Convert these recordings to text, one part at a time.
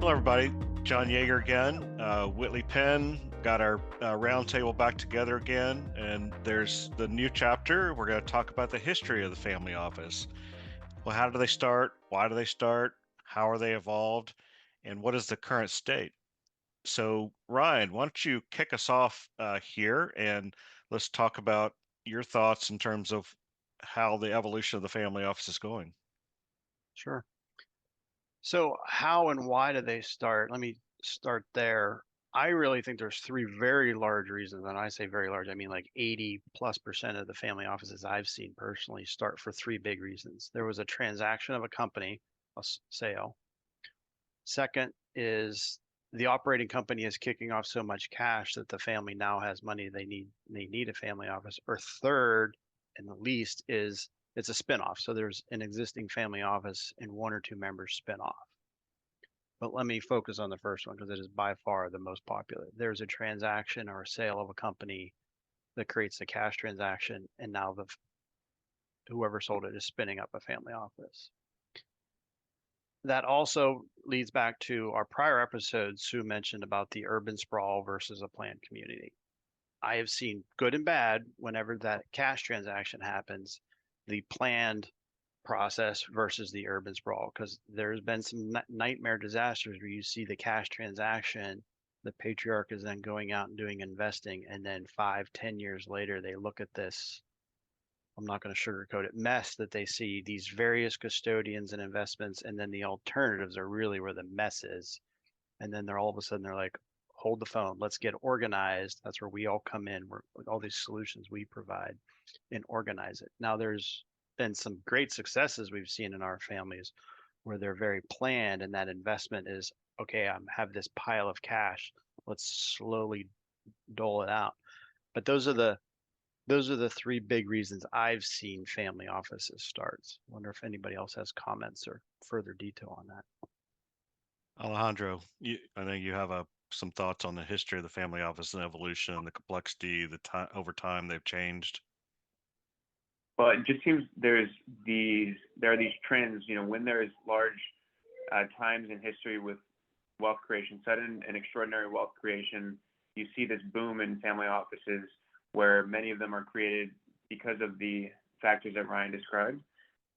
Hello, everybody. John Yeager again. Whitley, Penn, got our roundtable back together again, and there's the new chapter. We're going to talk about the history of the family office. Well, how do they start? Why do they start? How are they evolved? And what is the current state? So, Ryan, why don't you kick us off here, and let's talk about your thoughts in terms of how the evolution of the family office is going. Sure. So how and why do they start? Let me start there. I really think there's three very large reasons. And I say very large, I mean like 80+% of the family offices I've seen personally start for three big reasons. There was a transaction of a company, a sale. Second is the operating company is kicking off so much cash that the family now has money they need a family office. Or third, and the least, is it's a spinoff. So there's an existing family office and one or two members spin off. But let me focus on the first one because it is by far the most popular. There's a transaction or a sale of a company that creates a cash transaction, and now whoever sold it is spinning up a family office. That also leads back to our prior episode. Sue mentioned about the urban sprawl versus a planned community. I have seen good and bad whenever that cash transaction happens, the planned process versus the urban sprawl, because there's been some nightmare disasters where you see the cash transaction, the patriarch is then going out and doing investing, and then 5-10 years later they look at this, I'm not going to sugarcoat it, mess that they see, these various custodians and investments, and then the alternatives are really where the mess is. And then they're all of a sudden they're like, hold the phone, let's get organized. That's where we all come in, with all these solutions we provide, and organize it. Now there's been some great successes we've seen in our families where they're very planned, and that investment is, okay, I have this pile of cash, let's slowly dole it out. But those are the three big reasons I've seen family offices start. I wonder if anybody else has comments or further detail on that. Alejandro, I know you have some thoughts on the history of the family office and evolution, the complexity, the time over time they've changed. Well, it just seems there are these trends, when there's large times in history with wealth creation, sudden and extraordinary wealth creation, you see this boom in family offices where many of them are created because of the factors that Ryan described.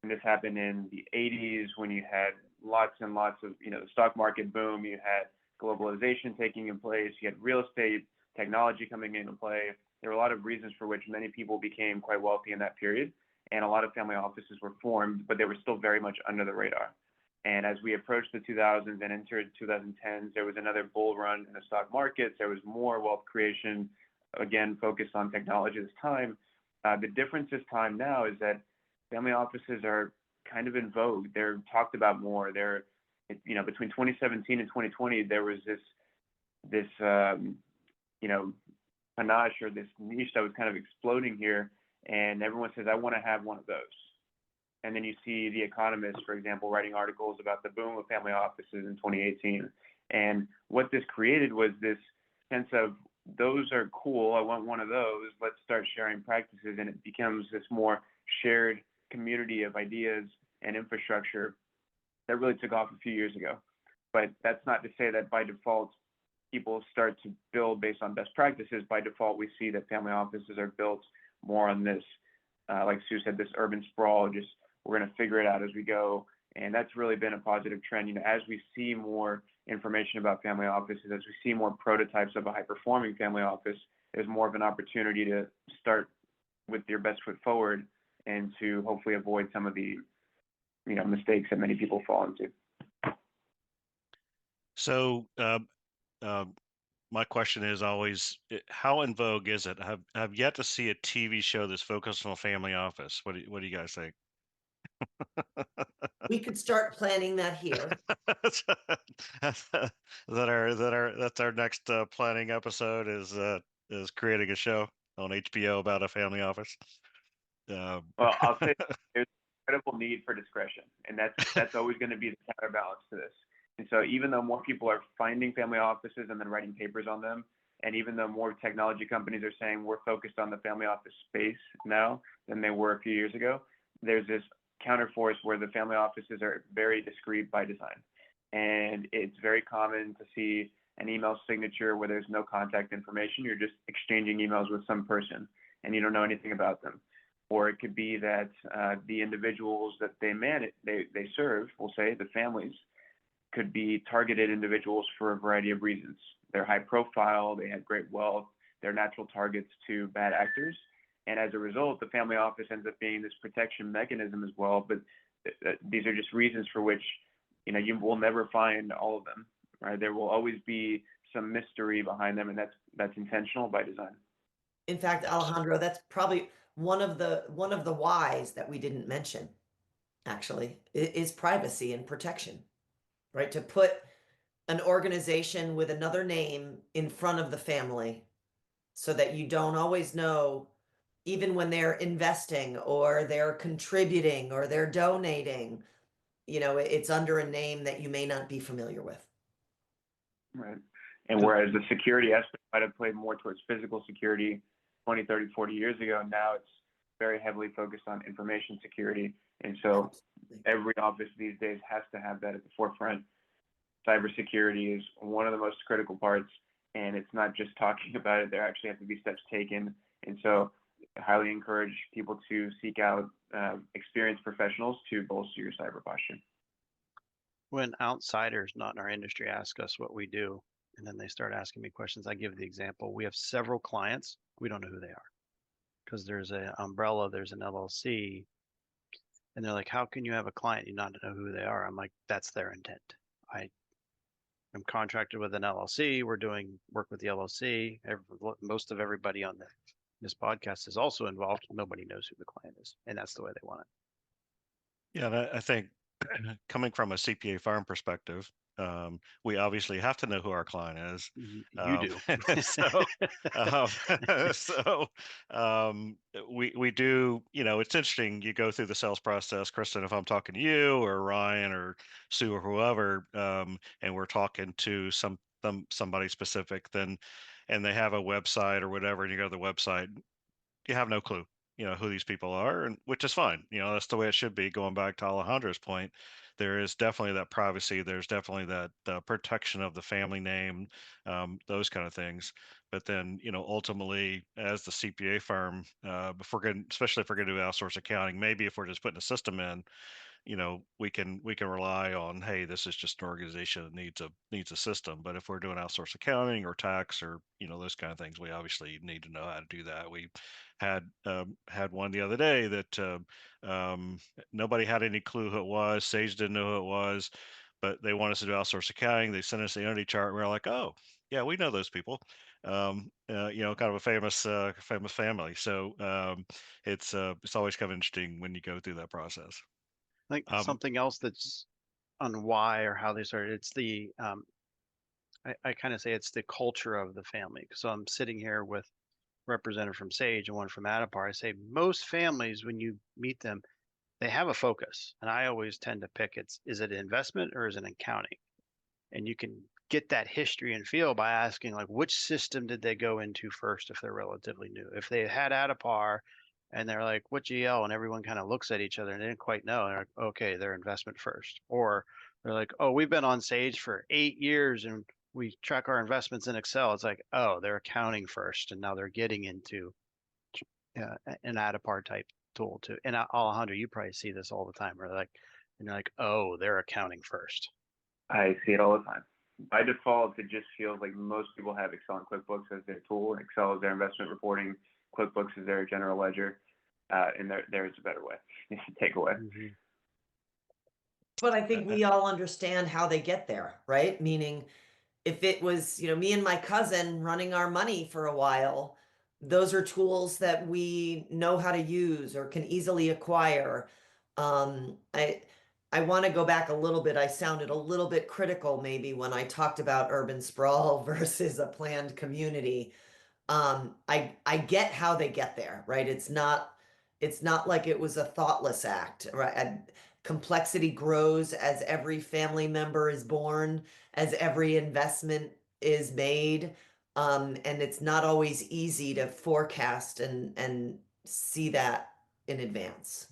And this happened in the 80s when you had lots and lots of, the stock market boom, you had globalization taking in place, you had real estate, technology coming into play. There were a lot of reasons for which many people became quite wealthy in that period, and a lot of family offices were formed, but they were still very much under the radar. And as we approached the 2000s and entered 2010s, there was another bull run in the stock markets. There was more wealth creation, again, focused on technology this time. The difference this time now is that family offices are kind of in vogue. They're talked about more. Between 2017 and 2020, there was this panache or this niche that was kind of exploding here, and everyone says, I want to have one of those. And then you see The Economist, for example, writing articles about the boom of family offices in 2018. And what this created was this sense of, those are cool, I want one of those, let's start sharing practices. And it becomes this more shared community of ideas and infrastructure that really took off a few years ago. But that's not to say that by default, people start to build based on best practices. By default, we see that family offices are built more on this, like Sue said, this urban sprawl, just we're going to figure it out as we go. And that's really been a positive trend. As we see more information about family offices, as we see more prototypes of a high-performing family office, there's more of an opportunity to start with your best foot forward and to hopefully avoid some of the mistakes that many people fall into. So my question is always, how in vogue is it? I've yet to see a TV show that's focused on a family office. What do you guys think? We could start planning that here. That's our next planning episode is creating a show on HBO about a family office. Well, I'll say there's incredible need for discretion, and that's always going to be the counterbalance to this. And so even though more people are finding family offices and then writing papers on them, and even though more technology companies are saying we're focused on the family office space now than they were a few years ago, there's this counterforce where the family offices are very discreet by design. And it's very common to see an email signature where there's no contact information. You're just exchanging emails with some person and you don't know anything about them. Or it could be that the individuals that they serve, we'll say the families, could be targeted individuals for a variety of reasons. They're high profile, they have great wealth, they're natural targets to bad actors. And as a result, the family office ends up being this protection mechanism as well. But these are just reasons for which, you will never find all of them, right? There will always be some mystery behind them, and that's intentional by design. In fact, Alejandro, that's probably one of the whys that we didn't mention, actually, is privacy and protection, right? To put an organization with another name in front of the family so that you don't always know, even when they're investing or they're contributing or they're donating, it's under a name that you may not be familiar with. Right. And whereas the security aspect might have played more towards physical security 20, 30, 40 years ago, now it's very heavily focused on information security. And so every office these days has to have that at the forefront. Cybersecurity is one of the most critical parts, and it's not just talking about it. There actually have to be steps taken. And so I highly encourage people to seek out experienced professionals to bolster your cyber posture. When outsiders not in our industry ask us what we do, and then they start asking me questions, I give the example. We have several clients, we don't know who they are because there's an umbrella, there's an LLC, and they're like, how can you have a client you not know who they are? I'm like, that's their intent. I'm contracted with an LLC. We're doing work with the LLC. Most of everybody on this podcast is also involved. Nobody knows who the client is, and that's the way they want it. Yeah, I think coming from a CPA firm perspective, we obviously have to know who our client is. You do. We do. It's interesting. You go through the sales process, Kristen. If I'm talking to you or Ryan or Sue or whoever, and we're talking to somebody specific, and they have a website or whatever, and you go to the website, you have no clue who these people are, and which is fine. That's the way it should be. Going back to Alejandro's point, there is definitely that privacy. There's definitely that protection of the family name, those kind of things. But then, ultimately, as the CPA firm, especially if we're going to do outsource accounting, maybe if we're just putting a system in, we can rely on, hey, this is just an organization that needs a system. But if we're doing outsource accounting or tax or those kind of things, we obviously need to know how to do that. We had one the other day that nobody had any clue who it was. Sage didn't know who it was, but they want us to do outsource accounting. They sent us the entity chart, and we're like, oh yeah, we know those people. Kind of a famous family. So it's always kind of interesting when you go through that process. I think something else that's on why or how they started, it's the, I kind of say it's the culture of the family. So I'm sitting here with a representative from Sage and one from Addepar. I say most families, when you meet them, they have a focus. And I always tend to pick, is it investment or is it accounting? And you can get that history and feel by asking, like, which system did they go into first if they're relatively new? If they had Addepar, and they're like, what GL? And everyone kind of looks at each other and they didn't quite know. And they're like, okay, they're investment first. Or they're like, oh, we've been on Sage for 8 years and we track our investments in Excel. It's like, oh, they're accounting first. And now they're getting into an Addepar type tool too. And Alejandro, you probably see this all the time. Or and you're like, oh, they're accounting first. I see it all the time. By default, it just feels like most people have Excel and QuickBooks as their tool. Excel is their investment reporting. QuickBooks is their general ledger, and there's a better way to take away. Mm-hmm. But I think we all understand how they get there, right? Meaning, if it was, me and my cousin running our money for a while, those are tools that we know how to use or can easily acquire. I want to go back a little bit. I sounded a little bit critical maybe when I talked about urban sprawl versus a planned community. I get how they get there, right? It's not like it was a thoughtless act, right? And complexity grows as every family member is born, as every investment is made. And it's not always easy to forecast and see that in advance.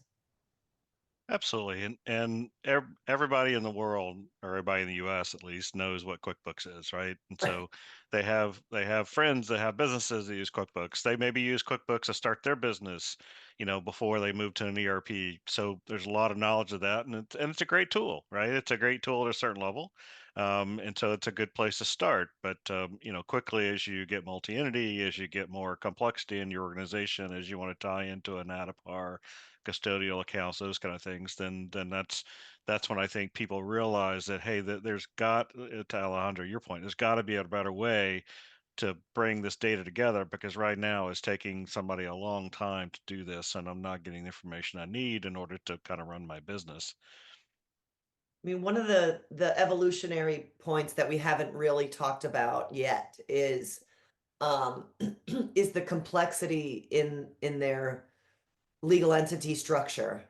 Absolutely, and everybody in the world, or everybody in the U.S. at least, knows what QuickBooks is, right? And Right. so they have friends that have businesses that use QuickBooks. They maybe use QuickBooks to start their business, before they move to an ERP. So there's a lot of knowledge of that, and it's a great tool, right? It's a great tool at a certain level, and so it's a good place to start. But quickly as you get multi-entity, as you get more complexity in your organization, as you want to tie into an Addepar custodial accounts, those kind of things, then that's when I think people realize that, hey, that there's got to Alejandro, your point, there's got to be a better way to bring this data together, because right now it's taking somebody a long time to do this, and I'm not getting the information I need in order to kind of run my business. I mean, one of the evolutionary points that we haven't really talked about yet is um is the complexity in their legal entity structure,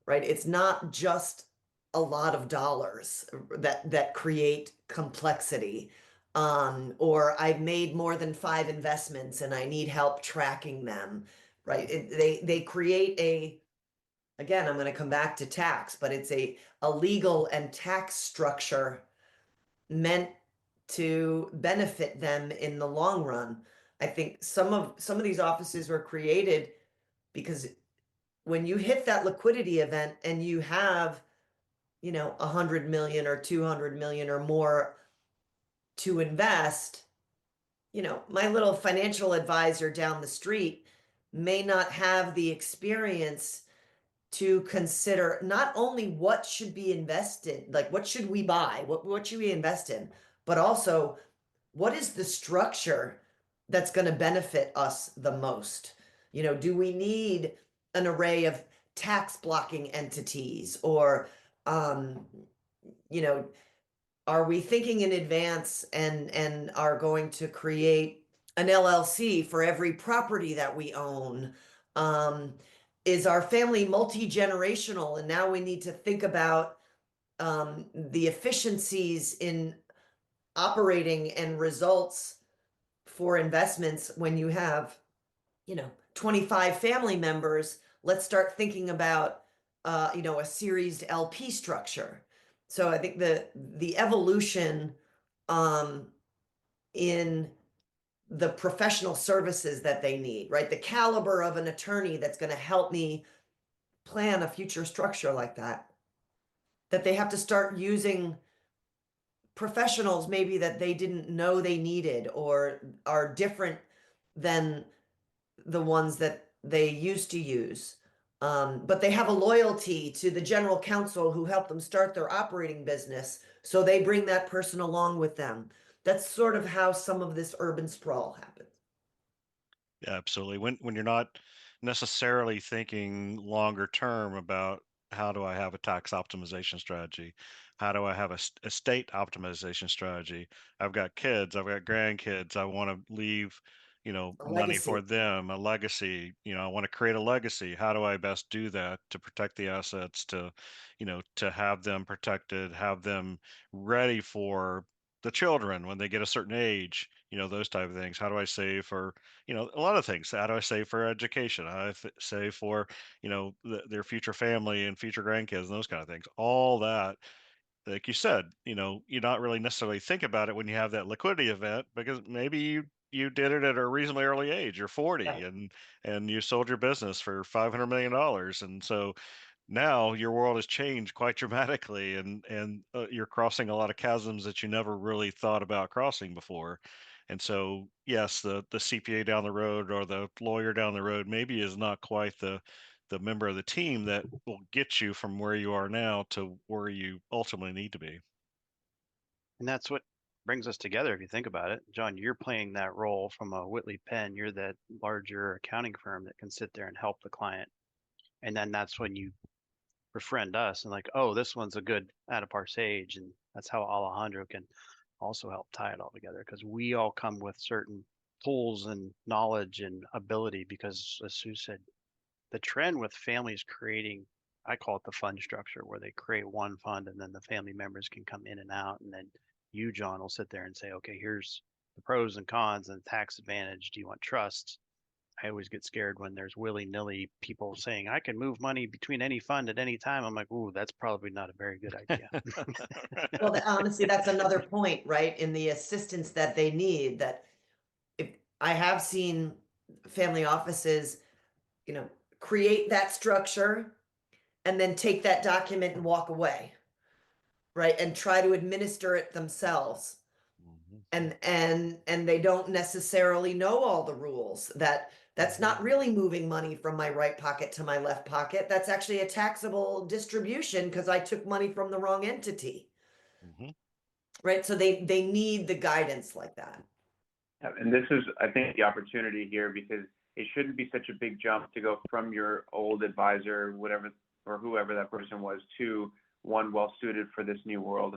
right? It's not just a lot of dollars that create complexity. Or I've made more than 5 investments and I need help tracking them, right? They create again, I'm going to come back to tax, but it's a legal and tax structure meant to benefit them in the long run. I think some of these offices were created because when you hit that liquidity event and you have, 100 million or 200 million or more to invest, my little financial advisor down the street may not have the experience to consider not only what should be invested, like what should we buy, what should we invest in, but also what is the structure that's going to benefit us the most? Do we need an array of tax blocking entities, or um, you know, are we thinking in advance and are going to create an LLC for every property that we own? Is our family multi-generational, and now we need to think about the efficiencies in operating and results for investments when you have 25 family members? Let's start thinking about a series LP structure. So I think the evolution um in the professional services that they need, right? The caliber of an attorney that's going to help me plan a future structure like that they have to start using professionals maybe that they didn't know they needed or are different than the ones that they used to use. But they have a loyalty to the general counsel who helped them start their operating business, so they bring that person along with them. That's sort of how some of this urban sprawl happens. Yeah, absolutely. When you're not necessarily thinking longer term about, how do I have a tax optimization strategy? How do I have a estate optimization strategy? I've got kids, I've got grandkids. I want to leave, A money for legacy. them, a legacy. I want to create a legacy. How do I best do that to protect the assets, to have them protected, have them ready for the children when they get a certain age, those type of things. How do I save for, a lot of things. How do I save for education? How do I save for, their future family and future grandkids and those kind of things? All that, like you said, you not really necessarily think about it when you have that liquidity event, because maybe you did it at a reasonably early age. You're 40 Right. and you sold your business for $500 million, and so now your world has changed quite dramatically, and you're crossing a lot of chasms that you never really thought about crossing before. And so yes, the CPA down the road or the lawyer down the road maybe is not quite the member of the team that will get you from where you are now to where you ultimately need to be. And that's what brings us together if you think about it. John, you're playing that role from a Whitley Penn. You're that larger accounting firm that can sit there and help the client. And then that's when you befriend us and like, oh, this one's a good Addepar Sage. And that's how Alejandro can also help tie it all together, because we all come with certain tools and knowledge and ability. Because as Sue said, the trend with families creating, I call it the fund structure, where they create one fund and then the family members can come in and out. And then you, John, will sit there and say, okay, here's the pros and cons and tax advantage. Do you want trust? I always get scared when there's willy-nilly people saying, I can move money between any fund at any time. I'm like, ooh, that's probably not a very good idea. Well, honestly, that's another point, right? In the assistance that they need, that if I have seen family offices, create that structure and then take that document and walk away, right? And try to administer it themselves. And they don't necessarily know all the rules. That's not really moving money from my right pocket to my left pocket. That's actually a taxable distribution because I took money from the wrong entity. Right? So they need the guidance like that. Yeah, and this is, I think, the opportunity here, because it shouldn't be such a big jump to go from your old advisor, whatever, or whoever that person was, to one well suited for this new world.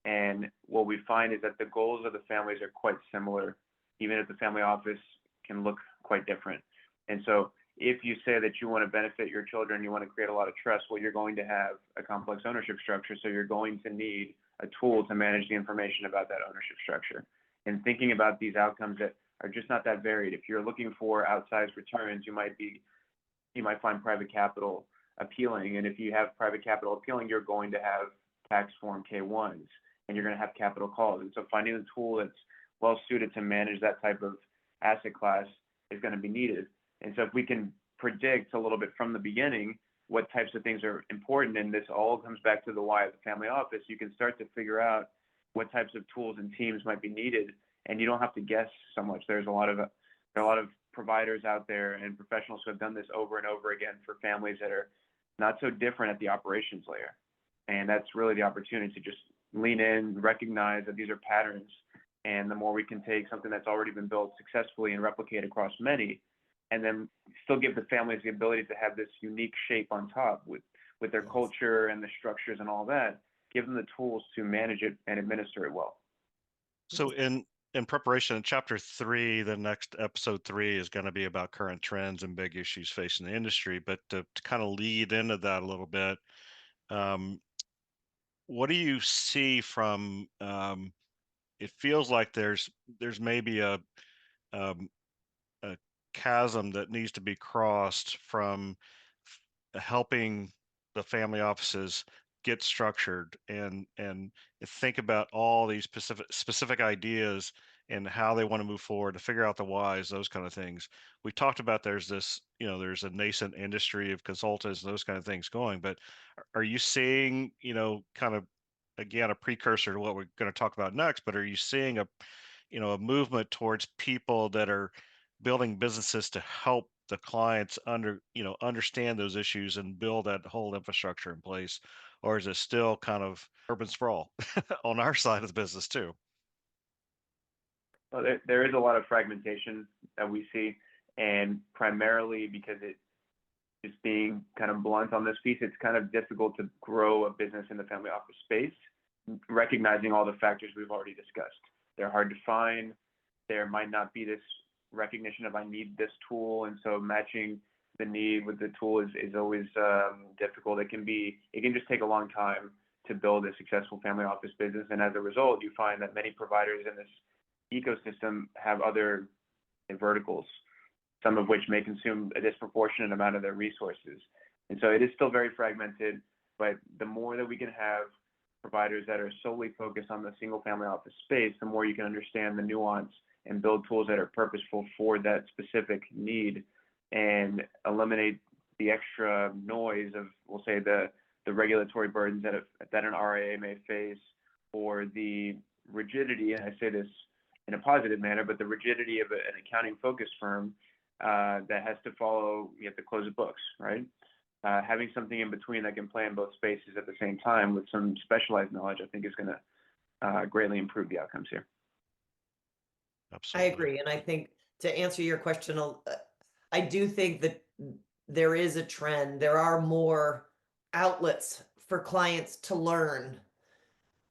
And what we find is that the goals of the families are quite similar, even if the family office can look quite different. And so if you say that you want to benefit your children, you want to create a lot of trust, well, you're going to have a complex ownership structure. So you're going to need a tool to manage the information about that ownership structure. And thinking about these outcomes that are just not that varied. If you're looking for outsized returns, you might find private capital appealing. And if you have private capital appealing, you're going to have tax form K1s, and you're going to have capital calls. And so finding a tool that's well suited to manage that type of asset class is going to be needed. And so if we can predict a little bit from the beginning what types of things are important, and this all comes back to the why of the family office, you can start to figure out what types of tools and teams might be needed, and you don't have to guess so much. There are a lot of providers out there and professionals who have done this over and over again for families that are not so different at the operations layer. And that's really the opportunity to just lean in, recognize that these are patterns, and the more we can take something that's already been built successfully and replicate across many, and then still give the families the ability to have this unique shape on top with their culture and the structures and all that, give them the tools to manage it and administer it well. So in preparation, in chapter 3, the next episode 3 is going to be about current trends and big issues facing the industry. But to kind of lead into that a little bit, what do you see from? It feels like there's maybe a chasm that needs to be crossed from helping the family offices get structured and think about all these specific ideas and how they want to move forward, to figure out the whys, those kind of things. We talked about there's this, there's a nascent industry of consultants and those kind of things going, but are you seeing, kind of, again, a precursor to what we're going to talk about next, but are you seeing a movement towards people that are building businesses to help the clients understand those issues and build that whole infrastructure in place? Or is it still kind of urban sprawl on our side of the business too? Well, there is a lot of fragmentation that we see, and primarily because it, just being kind of blunt on this piece, it's kind of difficult to grow a business in the family office space, recognizing all the factors we've already discussed. They're hard to find. There might not be this recognition of I need this tool, and so matching the need with the tool is always difficult. It can just take a long time to build a successful family office business, and as a result, you find that many providers in this ecosystem have other verticals, some of which may consume a disproportionate amount of their resources. And so it is still very fragmented, but the more that we can have providers that are solely focused on the single family office space, the more you can understand the nuance and build tools that are purposeful for that specific need and eliminate the extra noise of, we'll say, the regulatory burdens that an RIA may face, or the rigidity, and I say this in a positive manner, but the rigidity of an accounting focused firm that has to follow, you have to close the books, right? Having something in between that can play in both spaces at the same time with some specialized knowledge, I think is going to greatly improve the outcomes here. Absolutely. I agree. And I think, to answer your question, I do think that there is a trend. There are more outlets for clients to learn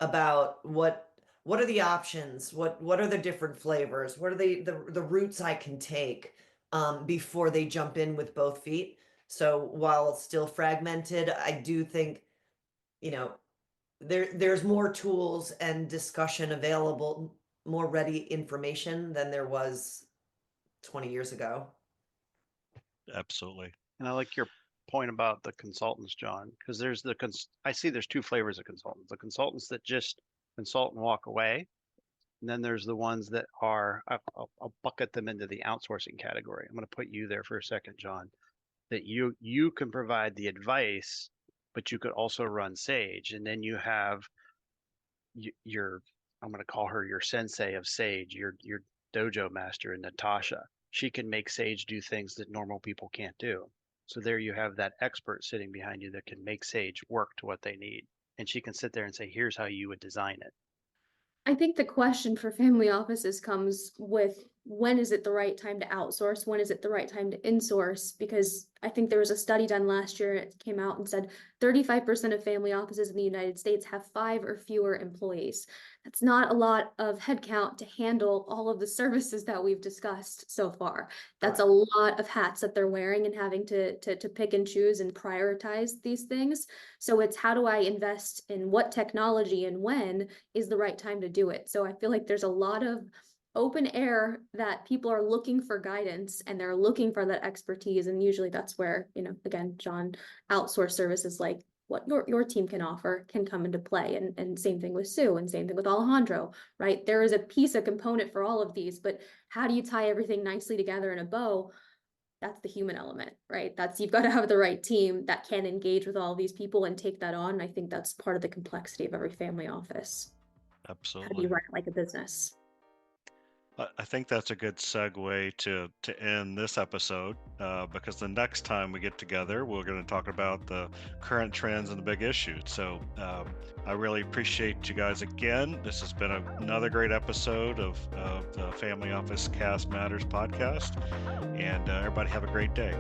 about what are the options, what are the different flavors, what are the routes I can take before they jump in with both feet. So while it's still fragmented, I do think, there's more tools and discussion available, more ready information than there was 20 years ago. Absolutely. And I like your point about the consultants, John, because there's I see there's two flavors of consultants. The consultants that just consult and walk away. And then there's the ones that are, I'll bucket them into the outsourcing category. I'm going to put you there for a second, John, that you can provide the advice, but you could also run Sage. And then you have your, I'm going to call her your sensei of Sage, your dojo master, Natasha. She can make Sage do things that normal people can't do. So there you have that expert sitting behind you that can make Sage work to what they need. And she can sit there and say, here's how you would design it. I think the question for family offices comes with when is it the right time to outsource? When is it the right time to insource? Because I think there was a study done last year, it came out and said 35% of family offices in the United States have 5 or fewer employees. That's not a lot of headcount to handle all of the services that we've discussed so far. That's a lot of hats that they're wearing and having to pick and choose and prioritize these things. So it's how do I invest in what technology and when is the right time to do it? So I feel like there's a lot of open air that people are looking for guidance and they're looking for that expertise. And usually that's where, again, John, outsource services like what your team can offer can come into play. And same thing with Sue and same thing with Alejandro, right? There is a component for all of these, but how do you tie everything nicely together in a bow? That's the human element, right? You've got to have the right team that can engage with all these people and take that on. I think that's part of the complexity of every family office. Absolutely. How do you run it like a business? I think that's a good segue to end this episode because the next time we get together, we're going to talk about the current trends and the big issues. So I really appreciate you guys again. This has been another great episode of the Family Office CAAS Matters podcast, and everybody have a great day.